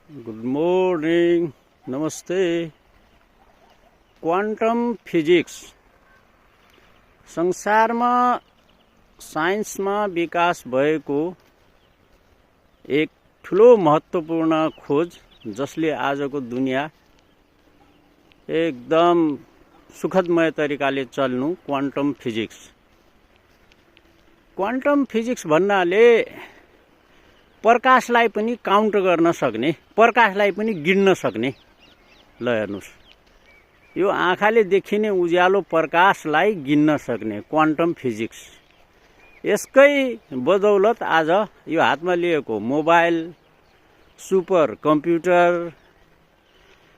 Good morning, नमस्ते। Quantum physics संसारमा साइन्समा विकास भएको एक ठुलो महत्त्वपूर्ण खोज जसले आजको दुनिया एकदम सुखदमय तरिकाले चल्नु क्वान्टम फिजिक्स। क्वान्टम फिजिक्स भन्नाले प्रकाशलाई पनि काउन्ट गर्न सक्ने, प्रकाशलाई पनि गिन्न सक्ने। ल हेर्नुस्, यो आँखाले देखिने उज्यालो प्रकाशलाई गिन्न सक्ने क्वान्टम फिजिक्स। यसकै बदौलत आज यो हातमा लिएको मोबाइल, सुपर कम्प्युटर,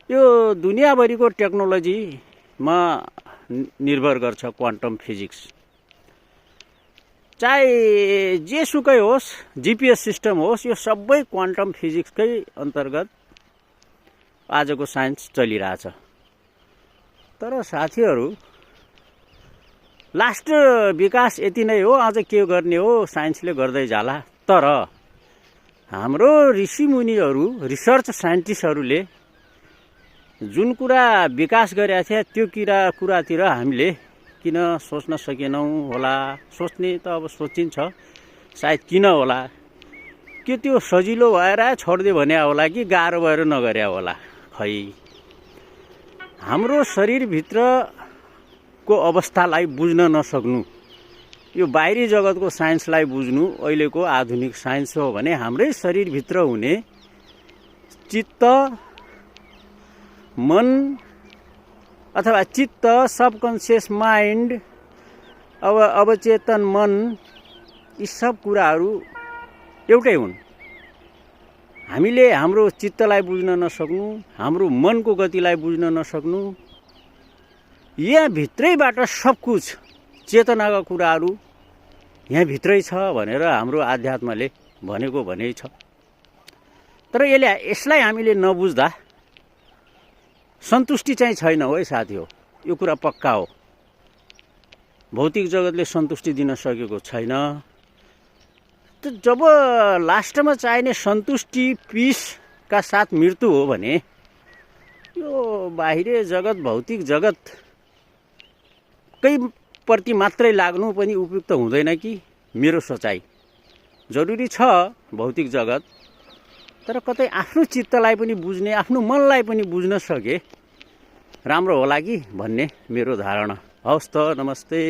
यो दुनियाँभरिको टेक्नोलोजीमा निर्भर गर्छ क्वान्टम फिजिक्स। चाहे जेसुकै होस्, जीपीएस सिस्टम होस्, यो सबै क्वान्टम फिजिक्सकै अन्तर्गत आजको साइन्स चलिरहेछ। तर साथीहरू, लास्ट विकास यति नै हो, अझ के गर्ने हो, साइन्सले गर्दै जाला। तर हाम्रो ऋषिमुनिहरू, रिसर्च साइन्टिस्टहरूले जुन कुरा विकास गरेका थिए त्यो कुरातिर हामीले किन सोच्न सकेनौँ होला। सोच्ने त अब सोचिन्छ, सायद किन होला, के त्यो सजिलो भएर छोडिदियो भने होला कि गाह्रो भएर नगरे होला। खै हाम्रो शरीरभित्रको अवस्थालाई बुझ्न नसक्नु, यो बाहिरी जगतको साइन्सलाई बुझ्नु अहिलेको आधुनिक साइन्स हो भने हाम्रै शरीरभित्र हुने चित्त, मन अथवा चित्त, सबकन्सियस माइन्ड, अवचेतन मन, यी सब कुराहरू एउटै हुन्। हामीले हाम्रो चित्तलाई बुझ्न नसक्नु, हाम्रो मनको गतिलाई बुझ्न नसक्नु, यहाँ भित्रैबाट सब कुछ चेतनाका कुराहरू यहाँ भित्रै छ भनेर हाम्रो आध्यात्मले भनेको भनै छ। तर यसलाई हामीले नबुझ्दा सन्तुष्टि चाहिँ छैन हो साथी हो, यो कुरा पक्का हो। भौतिक जगतले सन्तुष्टि दिन सकेको छैन। त जब लास्टमा चाहिने सन्तुष्टि, पिसका साथ मृत्यु हो भने यो बाहिरी जगत, भौतिक जगतकै प्रति मात्रै लाग्नु पनि उपयुक्त हुँदैन कि मेरो सोचाइ। जरुरी छ भौतिक जगत, तर कतै आफ्नो चित्तलाई पनि बुझ्ने, आफ्नो मनलाई पनि बुझ्न सके राम्रो होला कि भन्ने मेरो धारणा। हवस् त, नमस्ते।